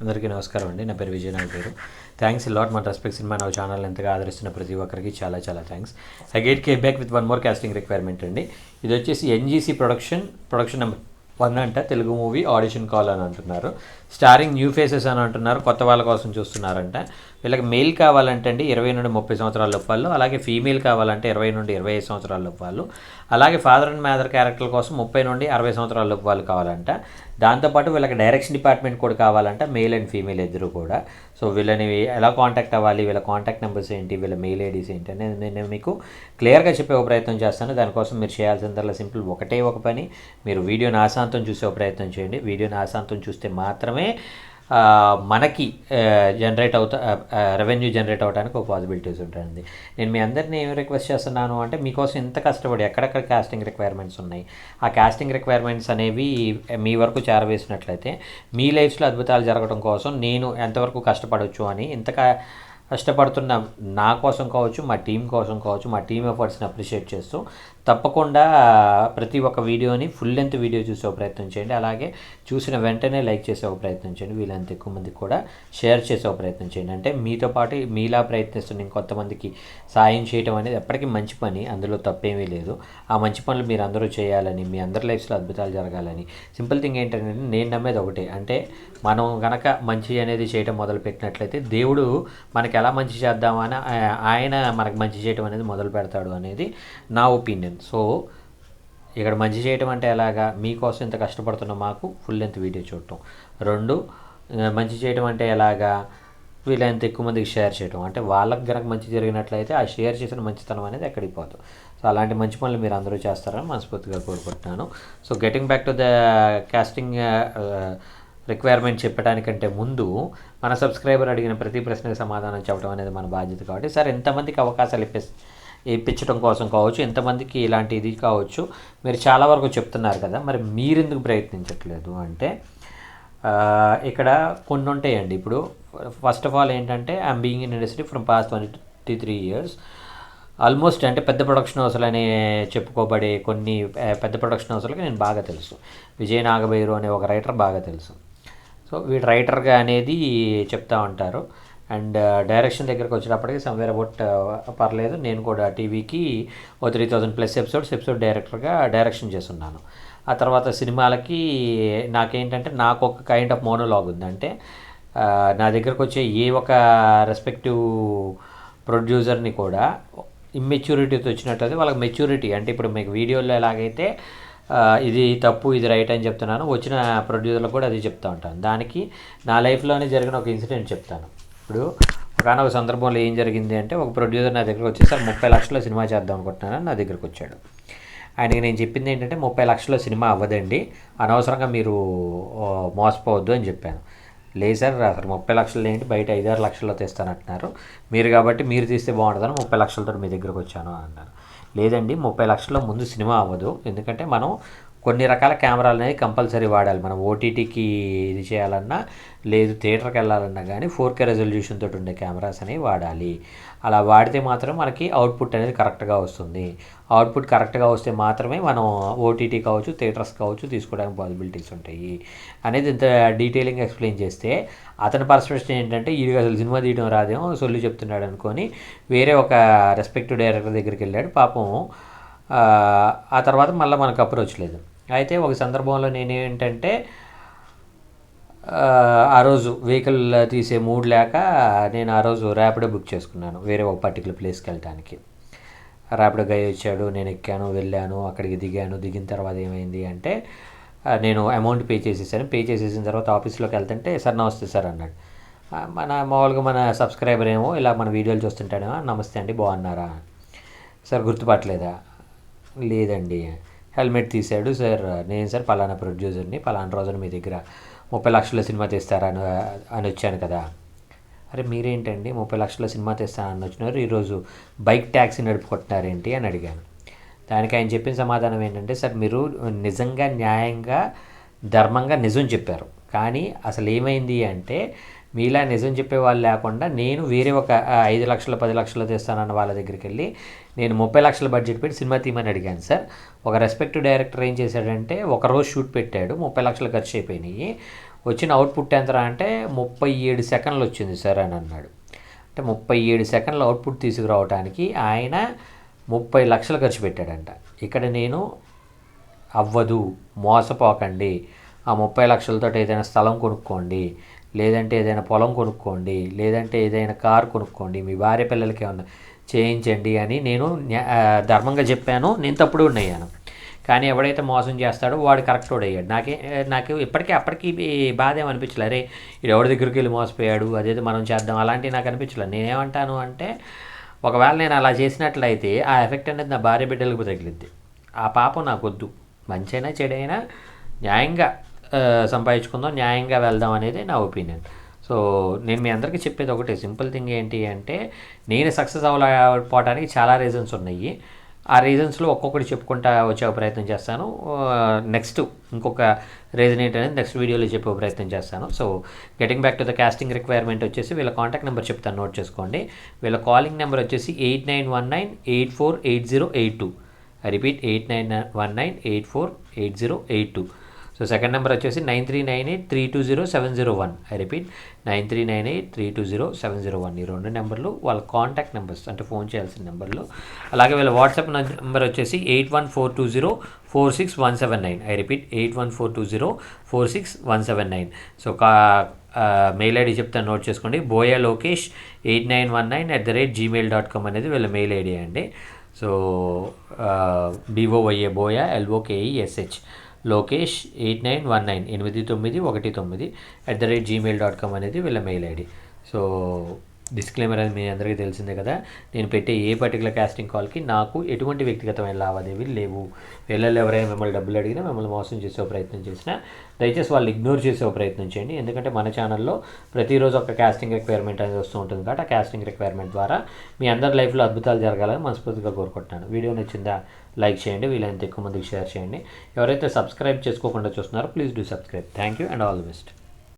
అందరికీ నమస్కారం అండి. నా పేరు విజయ్. నా పేరు థ్యాంక్స్ లాట్ మన రెస్పెక్ట్ సినిమా నా ఛానల్ ఎంతగా ఆదరిస్తున్న ప్రతి ఒక్కరికి చాలా చాలా థ్యాంక్స్. ఐ గెట్ కే back with one more casting requirement అండి. ఇది వచ్చేసి ఎన్జీసీ ప్రొడక్షన్ నెంబర్ 1 అంట. తెలుగు మూవీ ఆడిషన్ కాల్ అని అంటున్నారు. స్టారింగ్ న్యూ ఫేసెస్ అని అంటున్నారు. కొత్త వాళ్ళ కోసం చూస్తున్నారంట. వీళ్ళకి మెయిల్ కావాలంటే అండి 20 నుండి 30 సంవత్సరాల లోపు వాళ్ళు, అలాగే ఫీమేల్ కావాలంటే 20 నుండి 25 సంవత్సరాల లోపు వాళ్ళు, అలాగే ఫాదర్ అండ్ మదర్ క్యారెక్టర్ కోసం 30 నుండి 60 సంవత్సరాల లోపు వాళ్ళు కావాలంట. దాంతోపాటు వీళ్ళకి డైరెక్షన్ డిపార్ట్మెంట్ కూడా కావాలంట, మేల్ అండ్ ఫీమేల్ ఇద్దరు కూడా. సో వీళ్ళని ఎలా కాంటాక్ట్ అవ్వాలి, వీళ్ళ కాంటాక్ట్ నెంబర్స్ ఏంటి, వీళ్ళ మెయిల్ ఐడీస్ ఏంటి అనేది నేను మీకు క్లియర్గా చెప్పే ప్రయత్నం చేస్తాను. దానికోసం మీరు చేయాల్సిందల్లా సింపుల్ ఒకటే ఒక పని, మీరు వీడియోని ఆశాంతం చూసే ప్రయత్నం చేయండి. వీడియోని ఆశాంతం చూస్తే మాత్రమే మనకి రెవెన్యూ జనరేట్ అవ్వడానికి ఒక పాసిబిలిటీస్ ఉంటాయండి. నేను మీ అందరినీ ఏం రిక్వెస్ట్ చేస్తున్నాను అంటే, మీకోసం ఇంత కష్టపడి ఎక్కడెక్కడ కాస్టింగ్ రిక్వైర్మెంట్స్ ఉన్నాయి, ఆ కాస్టింగ్ రిక్వైర్మెంట్స్ అనేవి మీ వరకు చేరవేసినట్లయితే మీ లైఫ్స్లో అద్భుతాలు జరగడం కోసం నేను ఎంతవరకు కష్టపడవచ్చు అని కష్టపడుతున్న నా కోసం కావచ్చు, మా టీం కోసం కావచ్చు, మా టీం ఎఫర్ట్స్ని అప్రిషియేట్ చేస్తూ తప్పకుండా ప్రతి ఒక్క వీడియోని ఫుల్ లెంత్ వీడియో చూసే ప్రయత్నం చేయండి. అలాగే చూసిన వెంటనే లైక్ చేసే ప్రయత్నం చేయండి. వీళ్ళంత ఎక్కువ మందికి కూడా షేర్ చేసే ప్రయత్నం చేయండి. అంటే మీతో పాటు మీలా ప్రయత్నిస్తున్న ఇంకొంతమందికి సాయం చేయడం అనేది ఎప్పటికీ మంచి పని, అందులో తప్పేమీ లేదు. ఆ మంచి పనులు మీరు అందరూ చేయాలని, మీ అందరి లైఫ్స్లో అద్భుతాలు జరగాలని. సింపుల్ థింగ్ ఏంటంటే నేను నమ్మేది ఒకటే, అంటే మనం కనుక మంచి అనేది చేయడం మొదలుపెట్టినట్లయితే దేవుడు మనకి ఎలా మంచి చేద్దామని ఆయన మనకు మంచి చేయడం అనేది మొదలు పెడతాడు అనేది నా ఒపీనియన్. సో ఇక్కడ మంచి చేయడం అంటే ఎలాగా, మీకోసం ఇంత కష్టపడుతున్న మాకు ఫుల్ లెంత్ వీడియో చూడటం. 2, మంచి చేయడం అంటే ఎలాగా, వీళ్ళంత ఎక్కువ మందికి షేర్ చేయడం. అంటే వాళ్ళకి కనుక మంచి జరిగినట్లయితే ఆ షేర్ చేసిన మంచితనం అనేది ఎక్కడికి పోదు. సో అలాంటి మంచి పనులు మీరు అందరూ చేస్తారని మనస్ఫూర్తిగా కోరుకుంటున్నాను. So getting back to the casting requirement చెప్పడానికంటే ముందు మన సబ్స్క్రైబర్ అడిగిన ప్రతి ప్రశ్నకు సమాధానం చెప్పడం అనేది మన బాధ్యత. కాబట్టి సార్ ఎంతమందికి అవకాశాలు ఇప్పించడం కోసం కావచ్చు, ఎంతమందికి ఇలాంటి ఇది కావచ్చు, మీరు చాలా వరకు చెప్తున్నారు కదా, మరి మీరెందుకు ప్రయత్నించట్లేదు అంటే ఇక్కడ కొన్ని ఉంటాయండి. ఇప్పుడు ఫస్ట్ ఆఫ్ ఆల్ ఏంటంటే, I'm being in industry from past 23 years. Almost అంటే పెద్ద ప్రొడక్షన్ హౌస్లు అని చెప్పుకోబడే కొన్ని పెద్ద ప్రొడక్షన్ హౌస్లకి నేను బాగా తెలుసు. విజయ్ నాగభైరు అనే ఒక రైటర్ బాగా తెలుసు. సో వీడు రైటర్గా అనేది చెప్తా ఉంటారు. అండ్ డైరెక్షన్ దగ్గరకు వచ్చేటప్పటికి సమ్వేర్ అబౌట్ పర్లేదు, నేను కూడా టీవీకి 3000+ ఎపిసోడ్ డైరెక్టర్గా డైరెక్షన్ చేస్తున్నాను. ఆ తర్వాత సినిమాలకి నాకేంటంటే నాకు ఒక కైండ్ ఆఫ్ మోనోలాగ్ ఉంది. అంటే నా దగ్గరకు వచ్చే ఏ ఒక రెస్పెక్టివ్ ప్రొడ్యూసర్ని కూడా ఇమ్మెచ్యూరిటీతో వచ్చినట్లయితే వాళ్ళకి మెచ్యూరిటీ, అంటే ఇప్పుడు మీకు వీడియోలో ఎలాగైతే ఇది తప్పు ఇది రైట్ అని చెప్తున్నాను, వచ్చిన ప్రొడ్యూసర్లకు కూడా అది చెప్తూ ఉంటాను. దానికి నా లైఫ్లోనే జరిగిన ఒక ఇన్సిడెంట్ చెప్తాను. ఇప్పుడు ఒక సందర్భంలో ఏం జరిగింది అంటే, ఒక ప్రొడ్యూసర్ నా దగ్గరకు వచ్చి సార్ 30 లక్షల సినిమా చేద్దాం అనుకుంటున్నాను నా దగ్గరకు వచ్చాడు. ఆయనకి నేను చెప్పింది ఏంటంటే 30 లక్షల సినిమా అవ్వదండి, అనవసరంగా మీరు మోసపోవద్దు అని చెప్పాను. లేదు సార్, అసలు 30 లక్షలు ఏంటి, బయట 5-6 లక్షల్లో తెస్తానంటున్నారు మీరు, కాబట్టి మీరు తీస్తే బాగుంటుందని 30 లక్షలతో మీ దగ్గరకు వచ్చాను అన్నారు. లేదండి, 30 లక్షల ముందు సినిమా అవ్వదు, ఎందుకంటే మనం కొన్ని రకాల కెమెరాలు అనేది కంపల్సరీ వాడాలి. మనం ఓటీటీకి ఇది చేయాలన్నా, లేదు థియేటర్కి వెళ్ళాలన్నా కానీ 4K రెజల్యూషన్ తోటి ఉండే కెమెరాస్ అనేవి వాడాలి. అలా వాడితే మాత్రం మనకి అవుట్పుట్ అనేది కరెక్ట్గా వస్తుంది. అవుట్పుట్ కరెక్ట్గా వస్తే మాత్రమే మనం ఓటీటీ కావచ్చు, థియేటర్స్ కావచ్చు తీసుకోవడానికి పాసిబిలిటీస్ ఉంటాయి అనేది ఇంత డీటెయిలింగ్ ఎక్స్ప్లెయిన్ చేస్తే, అతని పర్స్పెక్షన్ ఏంటంటే ఇది అసలు సినిమా తీయడం రాదేమో సొల్లు చెప్తున్నాడు అనుకొని వేరే ఒక రెస్పెక్టివ్ డైరెక్టర్ దగ్గరికి వెళ్ళాడు. పాపం ఆ తర్వాత మళ్ళీ మనకు అప్రోచ్ లేదు. అయితే ఒక సందర్భంలో నేనేంటంటే ఆ రోజు వెహికల్ తీసే మూడ్ లేక నేను ఆ రోజు ర్యాపిడో బుక్ చేసుకున్నాను వేరే ఒక పర్టికులర్ ప్లేస్కి వెళ్ళడానికి. ర్యాపిడో గై వచ్చాడు, నేను ఎక్కాను, వెళ్ళాను, అక్కడికి దిగాను. దిగిన తర్వాత ఏమైంది అంటే, నేను అమౌంట్ పే చేసేసాను. పే చేసేసిన తర్వాత ఆఫీస్లోకి వెళ్తుంటే సార్ నమస్తే సార్ అన్నాడు. మామూలుగా మన సబ్స్క్రైబర్ ఏమో ఇలా మన వీడియోలు చూస్తుంటాడేమో, నమస్తే అండి బాగున్నారా సార్, గుర్తుపట్టలేదా, లేదండి. హెల్మెట్ తీశాడు. సార్ నేను సార్ పలానా ప్రొడ్యూసర్ని, పలానా రోజున మీ దగ్గర 30 లక్షల సినిమా తెస్తారా అని వచ్చాను కదా. అరే మీరేంటండి 30 లక్షల సినిమా తెస్తానని వచ్చినారు, ఈరోజు బైక్ ట్యాక్సీ నడుపుకుంటున్నారేంటి అని అడిగాను. దానికి ఆయన చెప్పిన సమాధానం ఏంటంటే, సార్ మీరు నిజంగా న్యాయంగా ధర్మంగా నిజం చెప్పారు, కానీ అసలు ఏమైంది అంటే మీలా నిజం చెప్పే వాళ్ళు లేకుండా నేను వేరే ఒక 5 లక్షలు 10 లక్షలు తెస్తానన్న వాళ్ళ దగ్గరికి వెళ్ళి నేను 30 లక్షల బడ్జెట్ పెట్టి సినిమా తీయమని అడిగాను సార్. ఒక రెస్పెక్టివ్ డైరెక్టర్ ఏం చేశాడంటే, ఒకరోజు షూట్ పెట్టాడు, 30 లక్షలు ఖర్చు అయిపోయినాయి. వచ్చిన అవుట్పుట్ ఎంతరా అంటే 37 సెకండ్లు వచ్చింది సార్ అని అన్నాడు. అంటే 37 సెకండ్ల అవుట్పుట్ తీసుకురావడానికి ఆయన 30 లక్షలు ఖర్చు పెట్టాడంట. ఇక్కడ నేను అవ్వదు, మోసపోకండి, ఆ 30 లక్షలతో ఏదైనా స్థలం కొనుక్కోండి, లేదంటే ఏదైనా పొలం కొనుక్కోండి, లేదంటే ఏదైనా కారు కొనుక్కోండి, మీ భార్య పిల్లలకి ఏమన్నా చేయించండి అని నేను ధర్మంగా చెప్పాను. నేను తప్పుడు ఉన్నాయాను. కానీ ఎవడైతే మోసం చేస్తాడో వాడు కరెక్ట్ అయ్యాడు. నాకు ఇప్పటికీ అప్పటికి బాధ ఏమనిపించలే, అరే ఇది ఎవరి దగ్గరికి వెళ్ళి మోసపోయాడు, అదేదో మనం చేద్దాం అలాంటివి నాకు అనిపించలేదు. నేనేమంటాను అంటే ఒకవేళ నేను అలా చేసినట్లయితే ఆ ఎఫెక్ట్ అనేది నా భార్య బిడ్డలకు తగిలిద్ది. ఆ పాపం నాకు వద్దు. మంచైనా చెడైనా న్యాయంగా సంపాదించుకుందాం, న్యాయంగా వెళ్దాం అనేది నా ఒపీనియన్. సో నేను మీ అందరికీ చెప్పేది ఒకటే సింపుల్ థింగ్ ఏంటి అంటే, నేను సక్సెస్ అవ్వకపోవడానికి చాలా రీజన్స్ ఉన్నాయి. ఆ రీజన్స్లో ఒక్కొక్కటి చెప్పుకుంటా వచ్చే ప్రయత్నం చేస్తాను. నెక్స్ట్ ఇంకొక రీజన్ ఏంటనేది నెక్స్ట్ వీడియోలో చెప్పే ప్రయత్నం చేస్తాను. So getting back to the casting requirement వచ్చేసి వీళ్ళ కాంటాక్ట్ నెంబర్ చెప్తాను, నోట్ చేసుకోండి. వీళ్ళ కాలింగ్ నెంబర్ వచ్చేసి 8919848082. I repeat 8919848082. So second number వచ్చేసి 9398320701. I repeat 9398320701. ఈ 2 నెంబర్లు వాళ్ళ కాంటాక్ట్ నెంబర్స్, అంటే ఫోన్ చేయాల్సిన నెంబర్లు. అలాగే వీళ్ళ వాట్సాప్ నెంబర్ వచ్చేసి 8142046179. I repeat 8142046179. So mail ID చెప్తాను, నోట్ చేసుకోండి. boyalokesh8919@gmail.com అనేది వీళ్ళ మెయిల్ ఐడి అండి. So BOYA buoy LOKESH Lokesh 8919@gmail.com అనేది వీళ్ళ మెయిల్ ఐడి. సో డిస్క్లైమర్ అని మీ అందరికీ తెలిసిందే కదా, నేను పెట్టే ఏ పర్టికులర్ కాస్టింగ్ కాల్కి నాకు ఎటువంటి వ్యక్తిగతమైన లావాదేవీలు లేవు. వీళ్ళల్లో ఎవరైనా మిమ్మల్ని డబ్బులు అడిగినా, మిమ్మల్ని మోసం చేసే ప్రయత్నం చేసినా దయచేసి వాళ్ళు ఇగ్నోర్ చేసే ప్రయత్నం చేయండి. ఎందుకంటే మన ఛానల్లో ప్రతిరోజు ఒక కాస్టింగ్ రిక్వైర్మెంట్ అనేది వస్తూ ఉంటుంది కాబట్టి ఆ కాస్టింగ్ రిక్వైర్మెంట్ ద్వారా మీ అందరి లైఫ్లో అద్భుతాలు జరగాలని మనస్ఫూర్తిగా కోరుకుంటున్నాను. వీడియో నచ్చిందా లైక్ చేయండి, వీలైనంత ఎక్కువ మందికి షేర్ చేయండి. ఎవరైతే సబ్స్క్రైబ్ చేసుకోకుండా చూస్తున్నారో please do subscribe. Thank you and all the best.